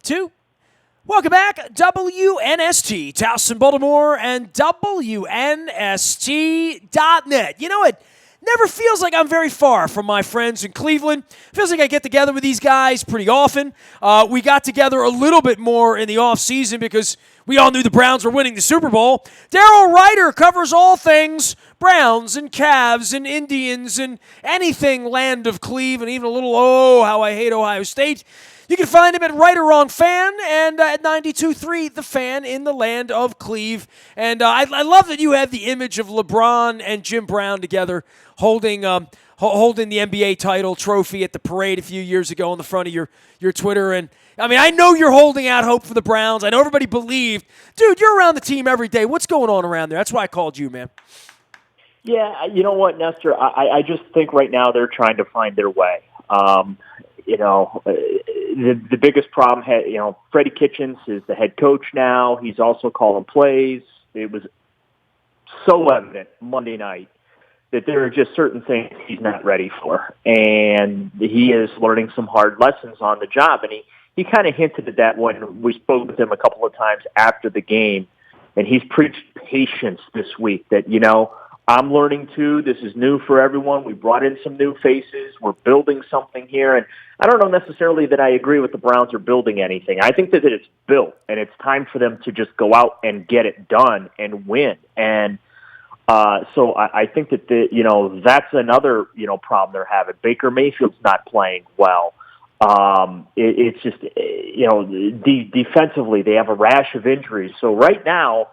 2. Welcome back, WNST, Towson, Baltimore, and WNST.net. You know, it never feels like I'm very far from my friends in Cleveland. Feels like I get together with these guys pretty often. We got together a little bit more in the offseason because we all knew the Browns were winning the Super Bowl. Daryl Ruiter covers all things Browns and Cavs and Indians and anything land of Cleve, and even a little, how I hate Ohio State. You can find him at Right or Wrong Fan and at 92.3 The Fan in the land of Cleve. And I love that you have the image of LeBron and Jim Brown together holding the NBA title trophy at the parade a few years ago on the front of your Twitter. And, I mean, I know you're holding out hope for the Browns. I know everybody believed. Dude, you're around the team every day. What's going on around there? That's why I called you, man. Yeah, you know what, Nestor? I just think right now they're trying to find their way. The biggest problem, Freddie Kitchens is the head coach now. He's also calling plays. It was so evident Monday night that there are just certain things he's not ready for. And he is learning some hard lessons on the job. And he kind of hinted at that when we spoke with him a couple of times after the game. And he's preached patience this week that, I'm learning too. This is new for everyone. We brought in some new faces. We're building something here. And I don't know necessarily that I agree with the Browns are building anything. I think that it's built, and it's time for them to just go out and get it done and win. And so I think that that's another problem they're having. Baker Mayfield's not playing well. It's just defensively they have a rash of injuries. So right now,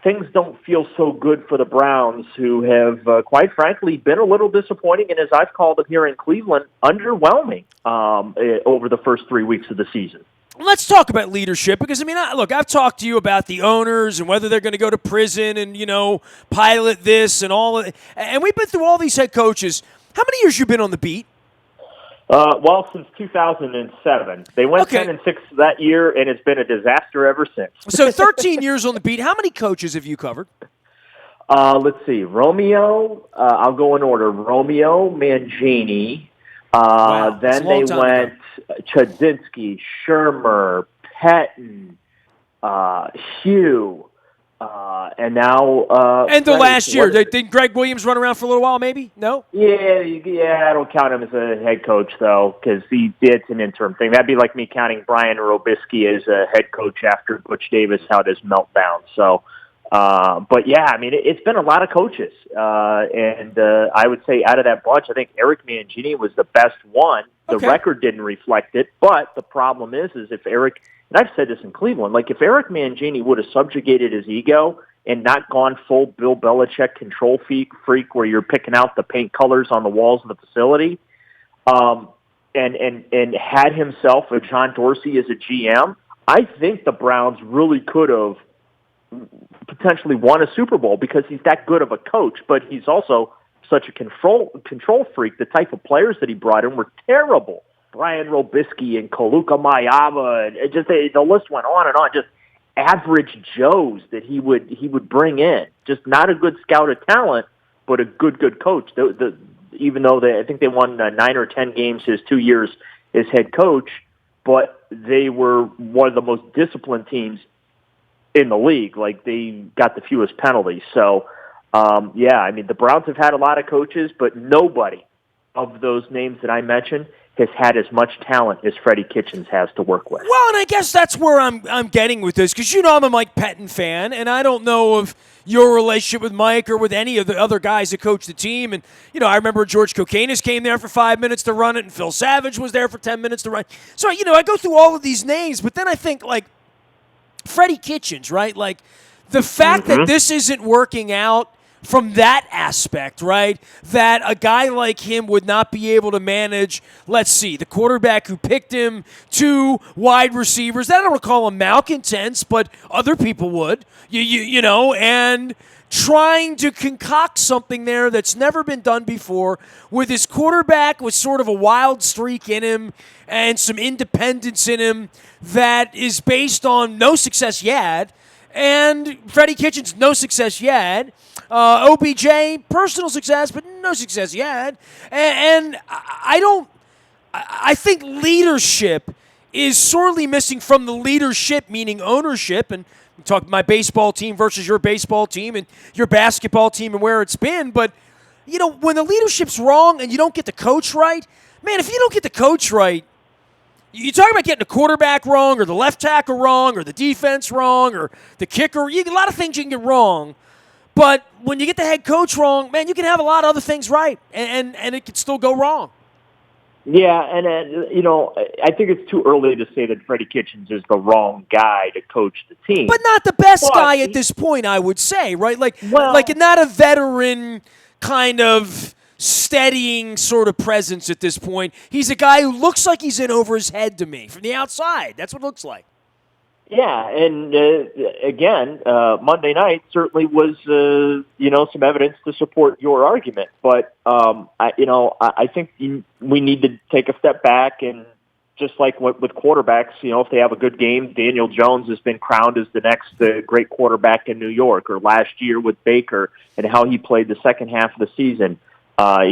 things don't feel so good for the Browns, who have, quite frankly, been a little disappointing, and as I've called it here in Cleveland, underwhelming over the first 3 weeks of the season. Let's talk about leadership because, I've talked to you about the owners and whether they're going to go to prison and, pilot this and all of it. And we've been through all these head coaches. How many years you been on the beat? Since 2007. They went 10-6 that year, and it's been a disaster ever since. So 13 years on the beat. How many coaches have you covered? Let's see. Romeo, I'll go in order. Romeo, Mangini. Then they went Chudzinski, Shermer, Pettin, Hugh. And now... and the last year. Did Greg Williams run around for a little while, maybe? No? Yeah, I don't count him as a head coach, though, because it's an interim thing. That'd be like me counting Brian Robisky as a head coach after Butch Davis had his meltdown. So, but yeah, it's been a lot of coaches. And I would say out of that bunch, I think Eric Mangini was the best one. The record didn't reflect it, but the problem is if Eric... And I've said this in Cleveland, if Eric Mangini would have subjugated his ego and not gone full Bill Belichick control freak where you're picking out the paint colors on the walls of the facility, and had himself a John Dorsey as a GM, I think the Browns really could have potentially won a Super Bowl because he's that good of a coach, but he's also such a control freak. The type of players that he brought in were terrible. Brian Robisky and Kaluka Mayama, and just the list went on and on. Just average Joes that he would bring in. Just not a good scout of talent, but a good coach. Even though I think they won 9 or 10 games his 2 years as head coach, but they were one of the most disciplined teams in the league. They got the fewest penalties. So, the Browns have had a lot of coaches, but nobody of those names that I mentioned has had as much talent as Freddie Kitchens has to work with. Well, and I guess that's where I'm getting with this, because I'm a Mike Pettin fan, and I don't know of your relationship with Mike or with any of the other guys that coach the team. And, I remember George Kokanis came there for 5 minutes to run it, and Phil Savage was there for 10 minutes to run. So, I go through all of these names, but then I think, Freddie Kitchens, right? The fact that this isn't working out from that aspect, right, that a guy like him would not be able to manage, let's see, the quarterback who picked him, 2 wide receivers. I don't want to call them malcontents, but other people would, and trying to concoct something there that's never been done before with his quarterback with sort of a wild streak in him and some independence in him that is based on no success yet. And Freddie Kitchens, no success yet. OBJ, personal success, but no success yet. And I think leadership is sorely missing from the leadership, meaning ownership. And we talked my baseball team versus your baseball team and your basketball team and where it's been. But, when the leadership's wrong and you don't get the coach right, man, if you don't get the coach right, you talk about getting the quarterback wrong or the left tackle wrong or the defense wrong or the kicker. A lot of things you can get wrong. But when you get the head coach wrong, man, you can have a lot of other things right, and it can still go wrong. Yeah, and I think it's too early to say that Freddie Kitchens is the wrong guy to coach the team. But not the best guy at this point, I would say, right? Like not a veteran kind of steadying sort of presence at this point. He's a guy who looks like he's in over his head to me from the outside. That's what it looks like. Yeah, and again, Monday night certainly was some evidence to support your argument. But I think we need to take a step back, and just like with quarterbacks, if they have a good game, Daniel Jones has been crowned as the next great quarterback in New York. Or last year with Baker and how he played the second half of the season,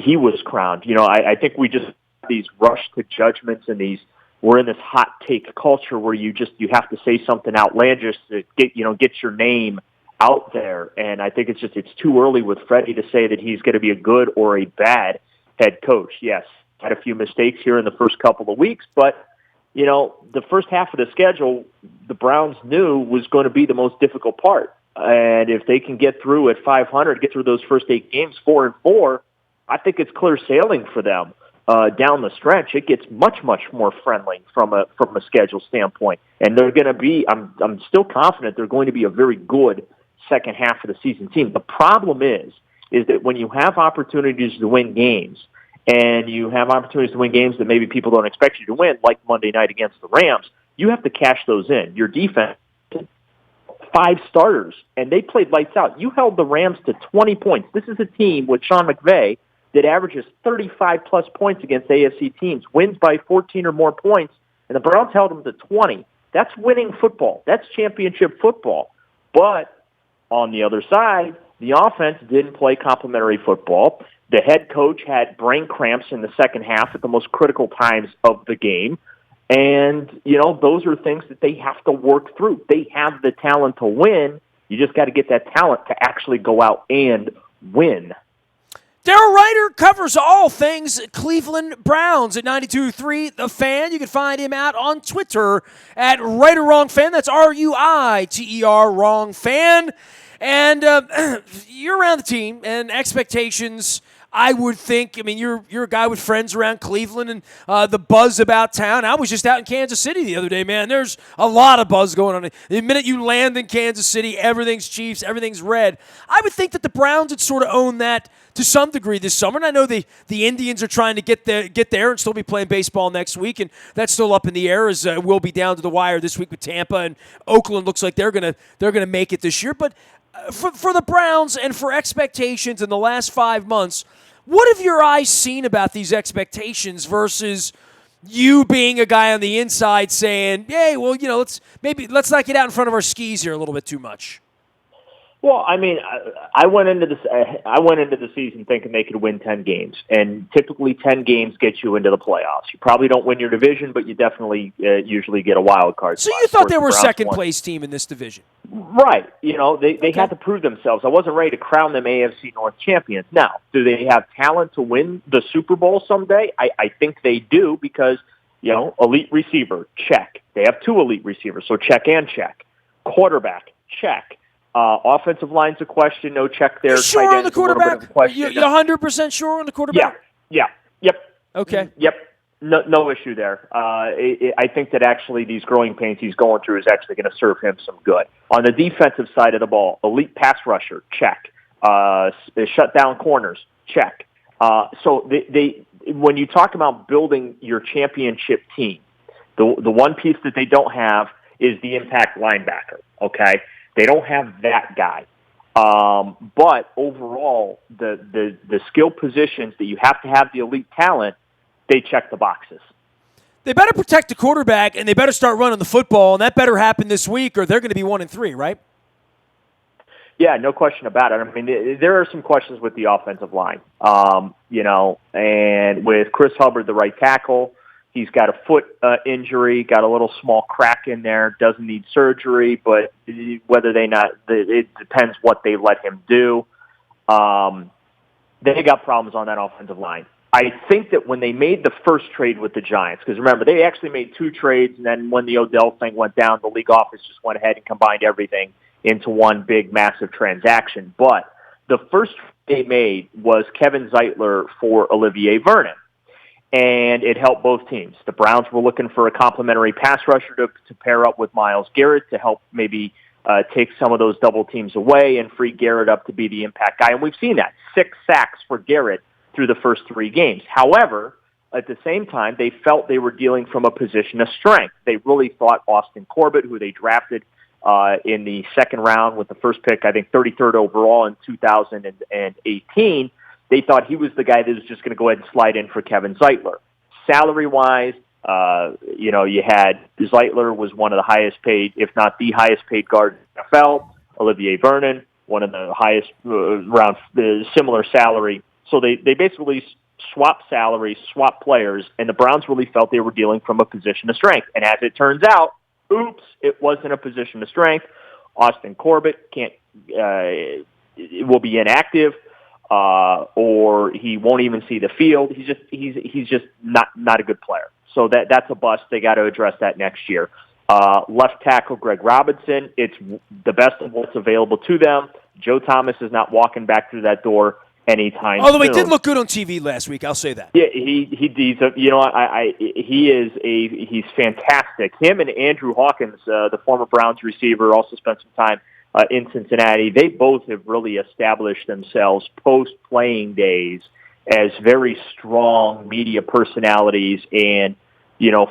he was crowned. I think we just these rush to judgments and we're in this hot take culture where you have to say something outlandish to get your name out there. And I think it's too early with Freddie to say that he's going to be a good or a bad head coach. Yes, had a few mistakes here in the first couple of weeks, but the first half of the schedule, the Browns knew was going to be the most difficult part. And if they can get through at 500, get through those first 8 games, 4-4, I think it's clear sailing for them. Down the stretch, it gets much, much more friendly from a schedule standpoint, and they're going to be. I'm still confident they're going to be a very good second half of the season team. The problem is that when you have opportunities to win games, and you have opportunities to win games that maybe people don't expect you to win, like Monday night against the Rams, you have to cash those in. Your defense, 5 starters, and they played lights out. You held the Rams to 20 points. This is a team with Sean McVay that averages 35-plus points against AFC teams, wins by 14 or more points, and the Browns held them to 20. That's winning football. That's championship football. But on the other side, the offense didn't play complimentary football. The head coach had brain cramps in the second half at the most critical times of the game. And, those are things that they have to work through. They have the talent to win. You just got to get that talent to actually go out and win. Daryl Ruiter covers all things Cleveland Browns at 92.3 The Fan. You can find him out on Twitter at Ruiter Wrong Fan. That's RUITER Wrong Fan. And you're around the team, and expectations, I would think, you're a guy with friends around Cleveland and the buzz about town. I was just out in Kansas City the other day, man. There's a lot of buzz going on. The minute you land in Kansas City, everything's Chiefs, everything's red. I would think that the Browns would sort of own that to some degree this summer. And I know the Indians are trying to get there and still be playing baseball next week, and that's still up in the air as we'll be down to the wire this week with Tampa, and Oakland looks like they're gonna make it this year. But for the Browns and for expectations in the last 5 months, what have your eyes seen about these expectations versus you being a guy on the inside saying, hey, well, let's not get out in front of our skis here a little bit too much? Well, I went into the season thinking they could win 10 games, and typically 10 games get you into the playoffs. You probably don't win your division, but you definitely usually get a wild card. So you thought they were a second-place team in this division? Right. They had to prove themselves. I wasn't ready to crown them AFC North champions. Now, do they have talent to win the Super Bowl someday? I think they do because, elite receiver, check. They have 2 elite receivers, so check and check. Quarterback, check. Offensive line's a question, no check there. You sure on the quarterback? You 100% sure on the quarterback? Yeah. Yep. Okay. Yep. No issue there. I think that actually these growing pains he's going through is actually going to serve him some good. On the defensive side of the ball, elite pass rusher, check. Shut down corners, check. So when you talk about building your championship team, the one piece that they don't have is the impact linebacker, okay? They don't have that guy. But overall, the skill positions that you have to have the elite talent, they check the boxes. They better protect the quarterback, and they better start running the football, and that better happen this week, or they're going to be 1-3, right? Yeah, no question about it. There are some questions with the offensive line, and with Chris Hubbard, the right tackle, He's got a foot injury, got a little small crack in there, doesn't need surgery, but whether it depends what they let him do. They got problems on that offensive line. I think that when they made the first trade with the Giants, because remember, they actually made 2 trades, and then when the Odell thing went down, the league office just went ahead and combined everything into one big, massive transaction. But the first they made was Kevin Zeitler for Olivier Vernon, and it helped both teams. The Browns were looking for a complimentary pass rusher to pair up with Myles Garrett to help maybe take some of those double teams away and free Garrett up to be the impact guy, and we've seen that. 6 sacks for Garrett through the first 3 games. However, at the same time, they felt they were dealing from a position of strength. They really thought Austin Corbett, who they drafted in the second round with the first pick, I think 33rd overall in 2018, they thought he was the guy that was just going to go ahead and slide in for Kevin Zeitler. Salary-wise, you had Zeitler was one of the highest paid, if not the highest paid guard in the NFL. Olivier Vernon, one of the highest around similar salary. So they basically swapped salaries, swapped players, and the Browns really felt they were dealing from a position of strength. And as it turns out, oops, it wasn't a position of strength. Austin Corbett will be inactive, or he won't even see the field. He's just not a good player. So that's a bust. They got to address that next year. Left tackle Greg Robinson, it's the best of what's available to them. Joe Thomas is not walking back through that door anytime Although soon. he did look good on TV last week, I'll say that. Yeah, he's fantastic. Him and Andrew Hawkins, the former Browns receiver, also spent some time in Cincinnati. They both have really established themselves post-playing days as very strong media personalities and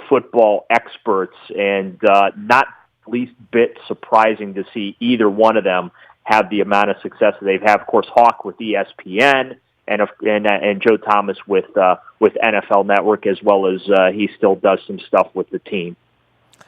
football experts, and not least bit surprising to see either one of them have the amount of success that they've had. Of course, Hawk with ESPN and Joe Thomas with NFL Network, as well as he still does some stuff with the team.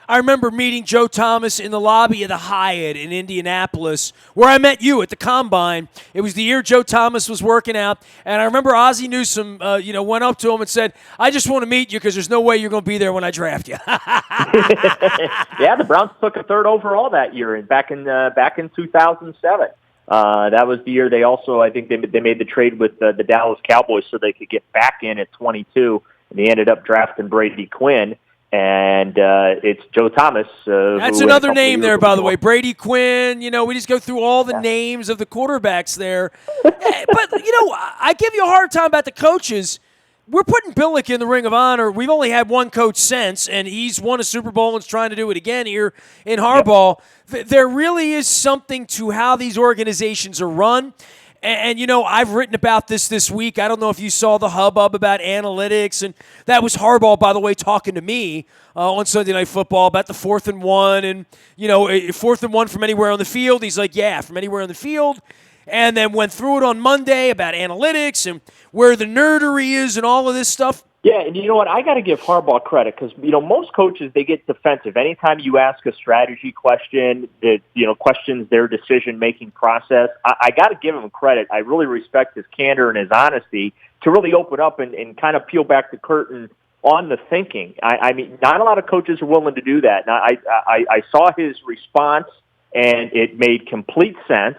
I remember meeting Joe Thomas in the lobby of the Hyatt in Indianapolis, where I met you at the Combine. It was the year Joe Thomas was working out, and I remember Ozzie Newsome, went up to him and said, "I just want to meet you because there's no way you're going to be there when I draft you." Yeah, the Browns took a 3rd overall that year, and back in 2007. That was the year they also, I think, they made the trade with the Dallas Cowboys so they could get back in at 22, and they ended up drafting Brady Quinn. And it's Joe Thomas. That's another name there, by the way. Brady Quinn. We just go through all the names of the quarterbacks there. But, I give you a hard time about the coaches. We're putting Billick in the Ring of Honor. We've only had one coach since, and he's won a Super Bowl and is trying to do it again here in Harbaugh. Yep. There really is something to how these organizations are run. And I've written about this week. I don't know if you saw the hubbub about analytics, and that was Harbaugh, by the way, talking to me on Sunday Night Football about the 4th and 1, and 4th and 1 from anywhere on the field. He's like, yeah, from anywhere on the field, and then went through it on Monday about analytics and where the nerdery is and all of this stuff. Yeah, and you know what? I got to give Harbaugh credit because, most coaches, they get defensive. Anytime you ask a strategy question that, questions their decision-making process, I got to give him credit. I really respect his candor and his honesty to really open up and kind of peel back the curtain on the thinking. I mean, not a lot of coaches are willing to do that. Now, I saw his response, and it made complete sense.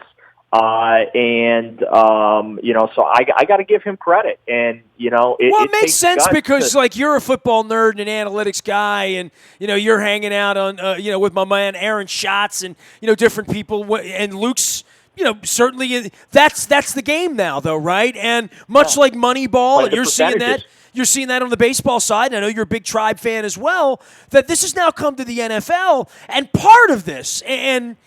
So I got to give him credit, and it makes sense because you're a football nerd and an analytics guy, and you're hanging out on with my man Aaron Schatz and different people, and Luke's certainly that's the game now though, right? And much like Moneyball, and you're seeing that. You're seeing that on the baseball side, and I know you're a big Tribe fan as well, that this has now come to the NFL, and part of this, and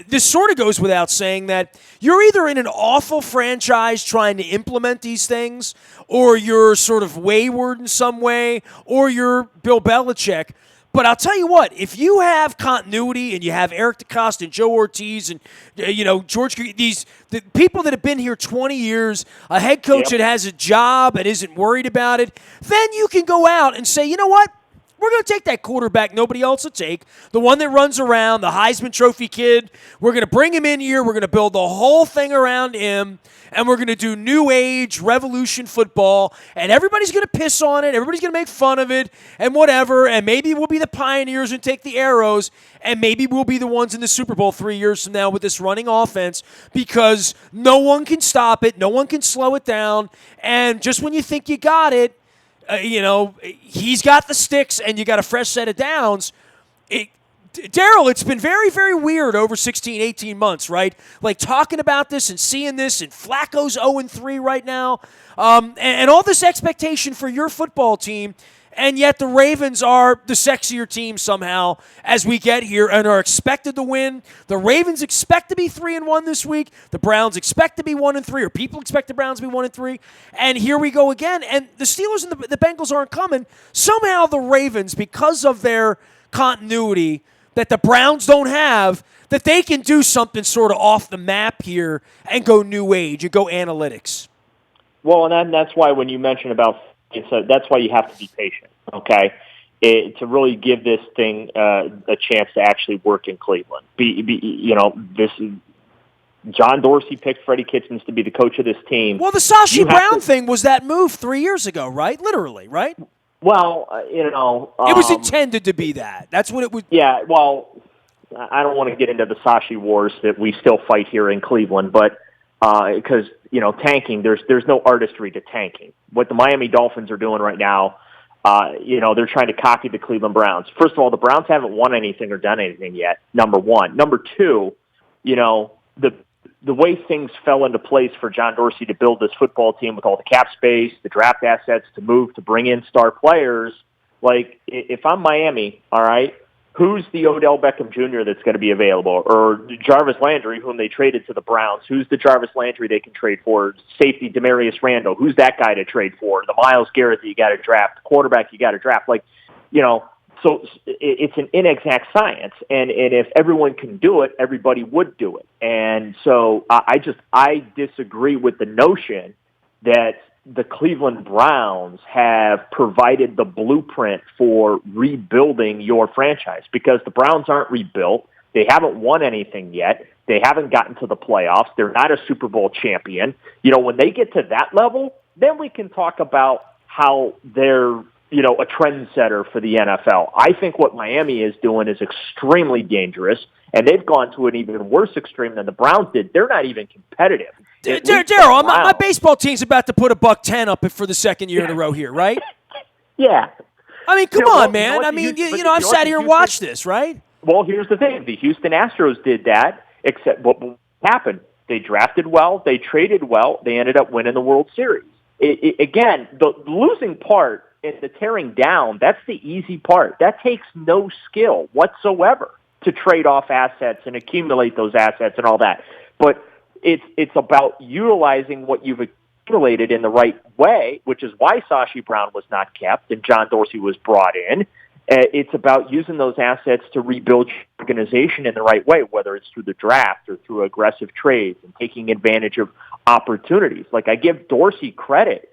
this sort of goes without saying that you're either in an awful franchise trying to implement these things, or you're sort of wayward in some way, or you're Bill Belichick. But I'll tell you what, if you have continuity and you have Eric DeCosta and Joe Ortiz and, George, the people that have been here 20 years, a head coach that has a job and isn't worried about it, then you can go out and say, you know what? We're going to take that quarterback nobody else will take, the one that runs around, the Heisman Trophy kid. We're going to bring him in here. We're going to build the whole thing around him, and we're going to do new age revolution football, and everybody's going to piss on it. Everybody's going to make fun of it and whatever, and maybe we'll be the pioneers and take the arrows, and maybe we'll be the ones in the Super Bowl 3 years from now with this running offense because no one can stop it. No one can slow it down, and just when you think you got it, he's got the sticks and you got a fresh set of downs. Daryl, it's been very, very weird over 16, 18 months, right? Like talking about this and seeing this, and Flacco's 0-3 right now, and all this expectation for your football team, and yet the Ravens are the sexier team somehow as we get here and are expected to win. The Ravens expect to be 3-1 this week. The Browns expect to be 1-3, or people expect the Browns to be 1-3. And here we go again. And the Steelers and the Bengals aren't coming. Somehow the Ravens, because of their continuity that the Browns don't have, that they can do something sort of off the map here and go new age and go analytics. Well, and that's why when you mention about that's why you have to be patient, okay? To really give this thing a chance to actually work in Cleveland. John Dorsey picked Freddie Kitchens to be the coach of this team. Well, the Sashi Brown thing was that move 3 years ago, right? Literally, right? Well, it was intended to be that. That's what it was. Yeah, well, I don't want to get into the Sashi wars that we still fight here in Cleveland, but because tanking, there's no artistry to tanking. What the Miami Dolphins are doing right now, they're trying to copy the Cleveland Browns. First of all, the Browns haven't won anything or done anything yet, number one. Number two, the way things fell into place for John Dorsey to build this football team with all the cap space, the draft assets to move, to bring in star players, like if I'm Miami, all right, who's the Odell Beckham Jr. that's going to be available? Or Jarvis Landry, whom they traded to the Browns. Who's the Jarvis Landry they can trade for? Safety Demarius Randall. Who's that guy to trade for? The Myles Garrett that you got to draft. Quarterback you got to draft. So it's an inexact science. And if everyone can do it, everybody would do it. And so I disagree with the notion that the Cleveland Browns have provided the blueprint for rebuilding your franchise, because the Browns aren't rebuilt. They haven't won anything yet. They haven't gotten to the playoffs. They're not a Super Bowl champion. When they get to that level, then we can talk about how they're, a trendsetter for the NFL. I think what Miami is doing is extremely dangerous, and they've gone to an even worse extreme than the Browns did. They're not even competitive. Daryl, my baseball team's about to put $110 up for the second year in a row here, right? Yeah. I mean, come on, man. I've sat here and watched this, right? Well, here's the thing. The Houston Astros did that, except what happened? They drafted well. They traded well. They ended up winning the World Series. Again, the losing part and the tearing down, that's the easy part. That takes no skill whatsoever to trade off assets and accumulate those assets and all that. But it's about utilizing what you've accumulated in the right way, which is why Sashi Brown was not kept and John Dorsey was brought in. It's about using those assets to rebuild your organization in the right way, whether it's through the draft or through aggressive trades and taking advantage of opportunities. Like, I give Dorsey credit.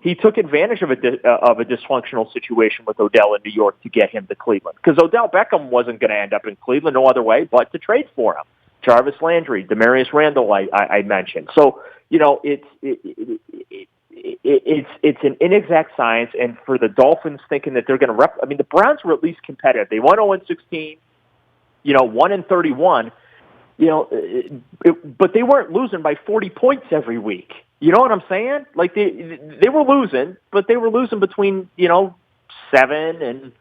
He took advantage of a dysfunctional situation with Odell in New York to get him to Cleveland, because Odell Beckham wasn't going to end up in Cleveland no other way but to trade for him. Jarvis Landry, Demarius Randall, I mentioned. So, it's an inexact science, and for the Dolphins thinking that they're going to the Browns were at least competitive. They won 0-16, 1-31, but they weren't losing by 40 points every week. You know what I'm saying? Like, they were losing, but they were losing between, 7 and,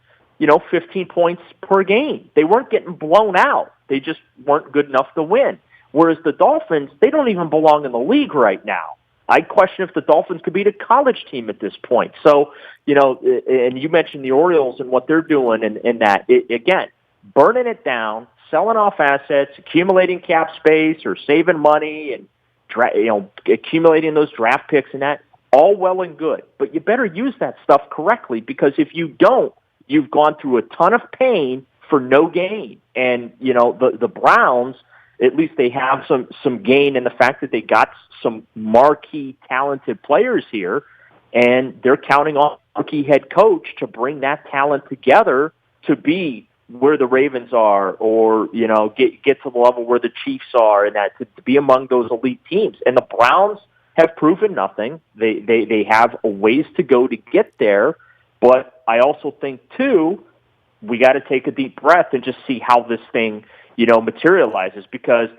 15 points per game. They weren't getting blown out. They just weren't good enough to win. Whereas the Dolphins, they don't even belong in the league right now. I question if the Dolphins could beat a college team at this point. So, and you mentioned the Orioles and what they're doing and that. Again, burning it down, selling off assets, accumulating cap space or saving money and accumulating those draft picks and that, all well and good. But you better use that stuff correctly, because if you don't, you've gone through a ton of pain for no gain. And, the Browns, at least they have some gain in the fact that they got some marquee talented players here, and they're counting on rookie head coach to bring that talent together to be where the Ravens are, or get to the level where the Chiefs are, and that to be among those elite teams. And the Browns have proven nothing. They have a ways to go to get there, but I also think too we got to take a deep breath and just see how this thing materializes, because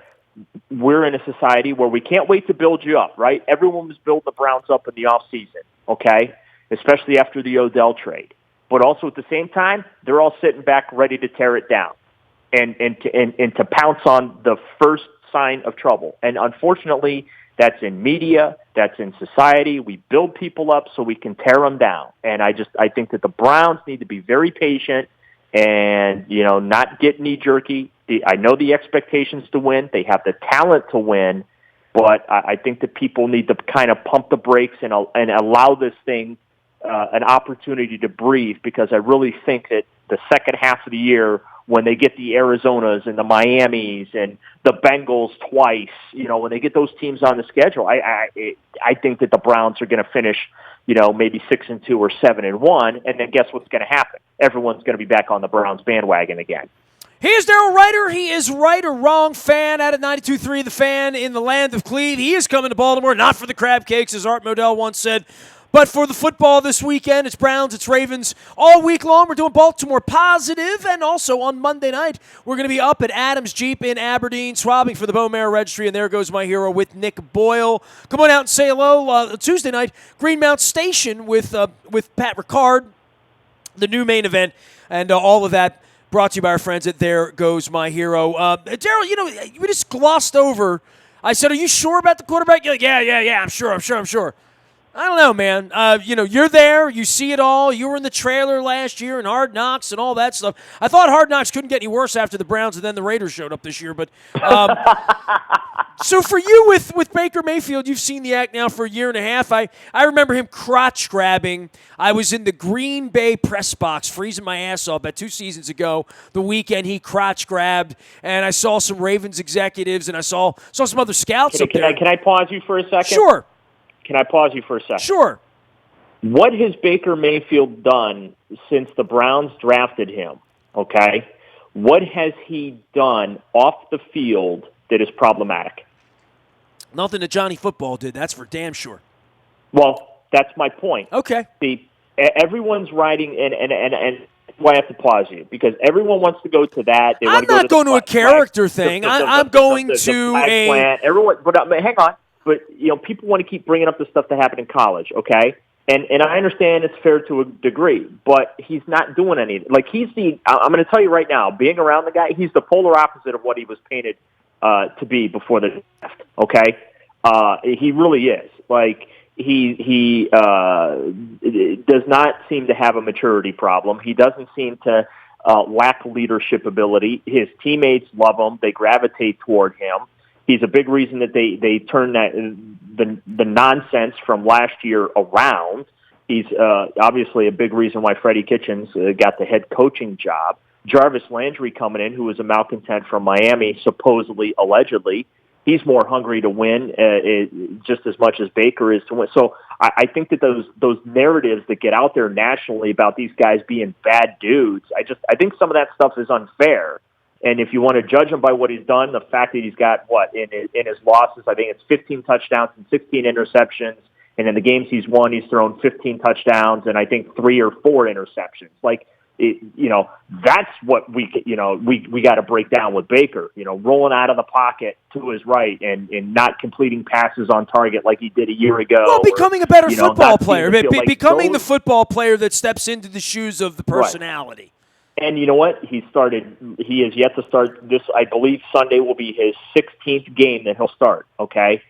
we're in a society where we can't wait to build you up, right? Everyone was building the Browns up in the offseason, okay, especially after the Odell trade. But also at the same time, they're all sitting back ready to tear it down and to pounce on the first sign of trouble. And unfortunately, that's in media, that's in society. We build people up so we can tear them down. And I think that the Browns need to be very patient and, not get knee-jerky. I know the expectations to win. They have the talent to win. But I think that people need to kind of pump the brakes and allow this thing an opportunity to breathe, because I really think that the second half of the year, when they get the Arizonas and the Miamis and the Bengals twice, when they get those teams on the schedule, I think that the Browns are going to finish, maybe 6-2 or 7-1, and then guess what's going to happen? Everyone's going to be back on the Browns bandwagon again. Here's Daryl Ruiter. He is right or wrong fan out at 92.3 The Fan in the land of Cleve. He is coming to Baltimore, not for the crab cakes, as Art Modell once said, but for the football this weekend. It's Browns, it's Ravens all week long. We're doing Baltimore Positive, and also on Monday night, we're going to be up at Adams Jeep in Aberdeen, swabbing for the Bowmare Registry, and there goes my hero with Nick Boyle. Come on out and say hello. Tuesday night, Greenmount Station with Pat Ricard, the new main event, and all of that brought to you by our friends at There Goes My Hero. Daryl, we just glossed over. I said, are you sure about the quarterback? You're like, yeah, I'm sure. I don't know, man. You're there. You see it all. You were in the trailer last year and Hard Knocks and all that stuff. I thought Hard Knocks couldn't get any worse after the Browns and then the Raiders showed up this year. But so for you with Baker Mayfield, you've seen the act now for a year and a half. I remember him crotch grabbing. I was in the Green Bay press box freezing my ass off about 2 seasons ago. The weekend he crotch grabbed, and I saw some Ravens executives and I saw some other scouts up there. Can I pause you for a second? Sure. Can I pause you for a second? Sure. What has Baker Mayfield done since the Browns drafted him, okay? What has he done off the field that is problematic? Nothing that Johnny Football did, that's for damn sure. Well, that's my point. Okay. Everyone's riding, and why I have to pause you, because everyone wants to go to that. I'm not going to a character thing. I'm going to a... Everyone, but hang on. But, people want to keep bringing up the stuff that happened in college, okay? And I understand it's fair to a degree, but he's not doing anything. Like, I'm going to tell you right now, being around the guy, he's the polar opposite of what he was painted to be before the draft, okay? He really is. Like, he does not seem to have a maturity problem. He doesn't seem to lack leadership ability. His teammates love him. They gravitate toward him. He's a big reason that they turned the nonsense from last year around. He's obviously a big reason why Freddie Kitchens got the head coaching job. Jarvis Landry coming in, who was a malcontent from Miami, supposedly, allegedly. He's more hungry to win just as much as Baker is to win. So I think that those narratives that get out there nationally about these guys being bad dudes, I think some of that stuff is unfair. And if you want to judge him by what he's done, the fact that he's got, in his losses, I think it's 15 touchdowns and 16 interceptions. And in the games he's won, he's thrown 15 touchdowns and I think 3 or 4 interceptions. Like, that's what we got to break down with Baker, rolling out of the pocket to his right and not completing passes on target like he did a year ago. Well, becoming a better football player, becoming the football player that steps into the shoes of the personality. Right. And you know what? He has yet to start this. I believe Sunday will be his 16th game that he'll start, okay?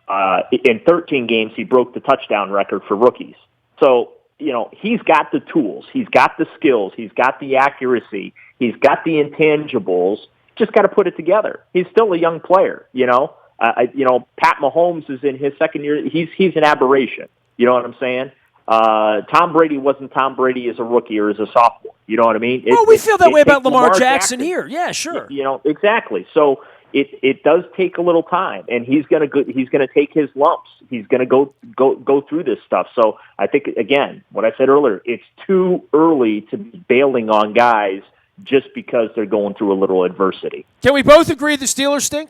In 13 games, he broke the touchdown record for rookies. So, he's got the tools. He's got the skills. He's got the accuracy. He's got the intangibles. Just got to put it together. He's still a young player, Pat Mahomes is in his second year. He's an aberration. You know what I'm saying? Tom Brady wasn't Tom Brady as a rookie or as a sophomore. You know what I mean? We feel that way about Lamar Jackson here. Yeah, sure. Exactly. So, it does take a little time, and he's going to take his lumps. He's going to go through this stuff. So I think, again, what I said earlier, it's too early to be bailing on guys just because they're going through a little adversity. Can we both agree the Steelers stink?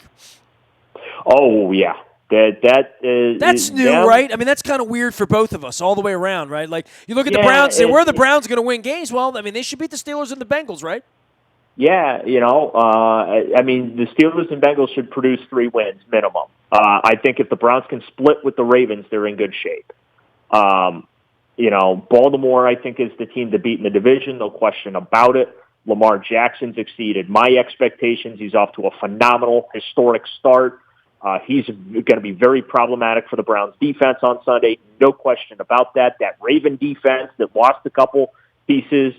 Oh yeah. That's new, right? I mean, that's kind of weird for both of us all the way around, right? Like, you look at the Browns and say, where are the Browns going to win games? Well, I mean, they should beat the Steelers and the Bengals, right? Yeah, I mean, the Steelers and Bengals should produce 3 wins minimum. I think if the Browns can split with the Ravens, they're in good shape. Baltimore, I think, is the team to beat in the division, no question about it. Lamar Jackson's exceeded my expectations. He's off to a phenomenal, historic start. He's going to be very problematic for the Browns defense on Sunday. No question about that. That Raven defense that lost a couple pieces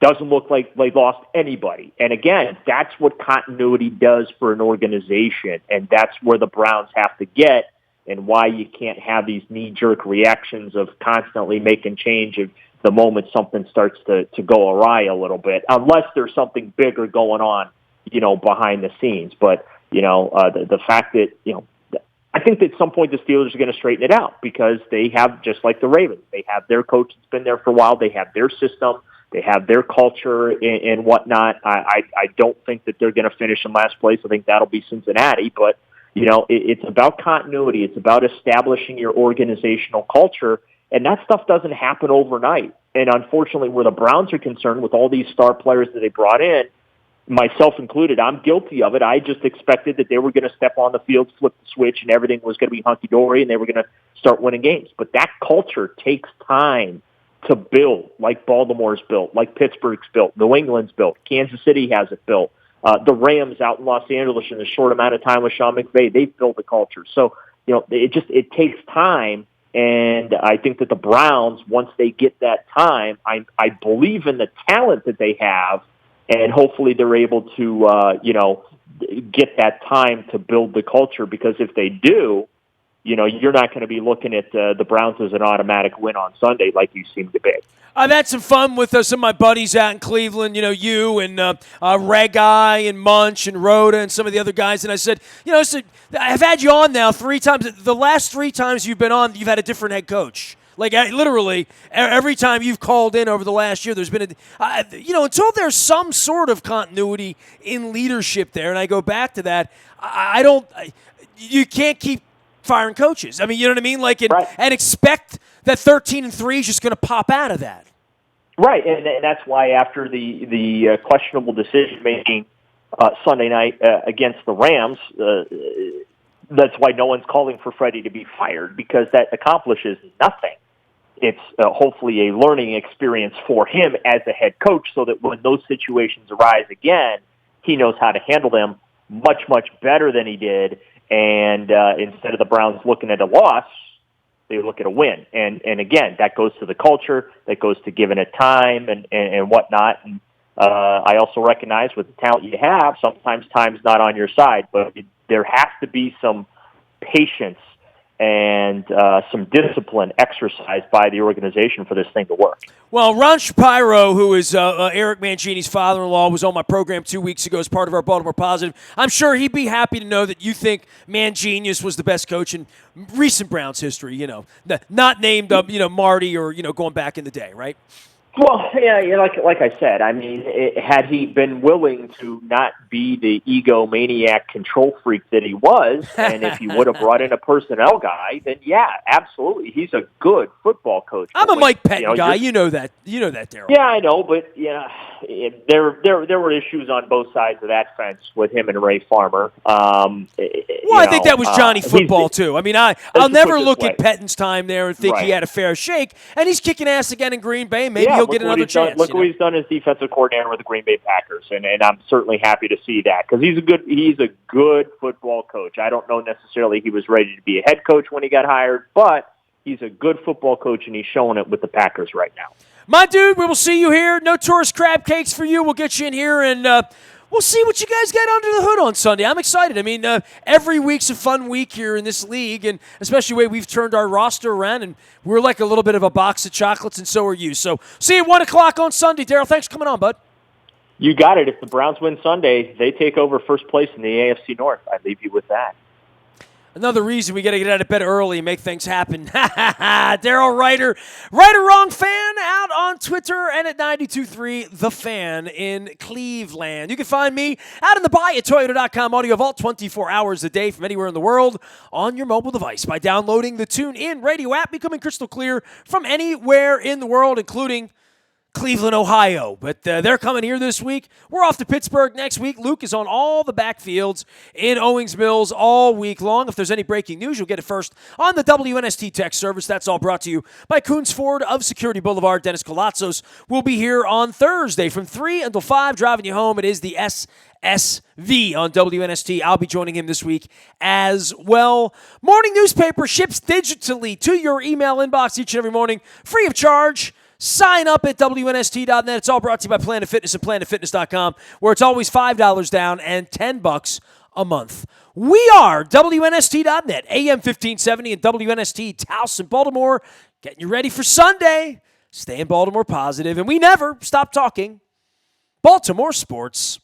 doesn't look like they lost anybody. And again, that's what continuity does for an organization. And that's where the Browns have to get, and why you can't have these knee-jerk reactions of constantly making change of the moment something starts to go awry a little bit, unless there's something bigger going on, behind the scenes. But the fact that, I think that at some point the Steelers are going to straighten it out, because they have, just like the Ravens, they have their coach that's been there for a while. They have their system. They have their culture and whatnot. I don't think that they're going to finish in last place. I think that'll be Cincinnati. But, it's about continuity. It's about establishing your organizational culture. And that stuff doesn't happen overnight. And unfortunately, where the Browns are concerned, with all these star players that they brought in, myself included, I'm guilty of it. I just expected that they were going to step on the field, flip the switch, and everything was going to be hunky-dory, and they were going to start winning games. But that culture takes time to build, like Baltimore's built, like Pittsburgh's built, New England's built, Kansas City has it built. The Rams out in Los Angeles in a short amount of time with Sean McVay, they've built a culture. So, it takes time. And I think that the Browns, once they get that time, I believe in the talent that they have, and hopefully they're able to, get that time to build the culture. Because if they do, you're not going to be looking at the Browns as an automatic win on Sunday like you seem to be. I've had some fun with some of my buddies out in Cleveland, you and Regai and Munch and Rhoda and some of the other guys. And I said, I've had you on now 3 times. The last 3 times you've been on, you've had a different head coach. Like, literally, every time you've called in over the last year, there's been until there's some sort of continuity in leadership there. And I go back to that. You can't keep firing coaches. I mean, you know what I mean? Like, and expect that 13-3 is just going to pop out of that. Right, and that's why after the questionable decision making Sunday night against the Rams, that's why no one's calling for Freddie to be fired, because that accomplishes nothing. It's hopefully a learning experience for him as a head coach, so that when those situations arise again, he knows how to handle them much, much better than he did. And instead of the Browns looking at a loss, they look at a win. And again, that goes to the culture, that goes to giving it time and whatnot. And I also recognize, with the talent you have, sometimes time's not on your side, but there has to be some patience and some discipline exercised by the organization for this thing to work. Well, Ron Shapiro, who is Eric Mangini's father-in-law, was on my program 2 weeks ago as part of our Baltimore Positive. I'm sure he'd be happy to know that you think Manginius was the best coach in recent Browns history, not named Marty or, going back in the day, right? Well, yeah, like I said, I mean, had he been willing to not be the egomaniac control freak that he was, and if he would have brought in a personnel guy, then yeah, absolutely, he's a good football coach. I'm a Mike Pettin guy. You know that, Daryl. Yeah, I know, but there were issues on both sides of that fence with him and Ray Farmer. I think that was Johnny football too. I mean, I'll never look at Pettin's time there and think he had a fair shake, and he's kicking ass again in Green Bay. Maybe he'll get another chance. Look what he's done as defensive coordinator with the Green Bay Packers, and I'm certainly happy to see that, because he's a good football coach. I don't know necessarily he was ready to be a head coach when he got hired, but he's a good football coach, and he's showing it with the Packers right now. My dude, we will see you here. No tourist crab cakes for you. We'll get you in here, and we'll see what you guys get under the hood on Sunday. I'm excited. I mean, every week's a fun week here in this league, and especially the way we've turned our roster around, and we're like a little bit of a box of chocolates, and so are you. So see you at 1 o'clock on Sunday. Daryl, thanks for coming on, bud. You got it. If the Browns win Sunday, they take over first place in the AFC North. I leave you with that. Another reason we got to get out of bed early and make things happen. Daryl Ruiter, Right or Wrong Fan, out on Twitter and at 92.3 The Fan in Cleveland. You can find me out in the buy at Toyota.com audio vault 24 hours a day from anywhere in the world on your mobile device by downloading the TuneIn radio app, becoming crystal clear from anywhere in the world, including Cleveland, Ohio. But they're coming here this week. We're off to Pittsburgh next week. Luke is on all the backfields in Owings Mills all week long. If there's any breaking news, you'll get it first on the WNST text service. That's all brought to you by Coons Ford of Security Boulevard. Dennis Colazzos will be here on Thursday from 3 until 5, driving you home. It is the SSV on WNST. I'll be joining him this week as well. Morning newspaper ships digitally to your email inbox each and every morning, free of charge. Sign up at WNST.net. It's all brought to you by Planet Fitness and PlanetFitness.com, where it's always $5 down and $10 a month. We are WNST.net, AM 1570 and WNST Taos in Baltimore, getting you ready for Sunday. Stay in Baltimore positive, and we never stop talking Baltimore sports.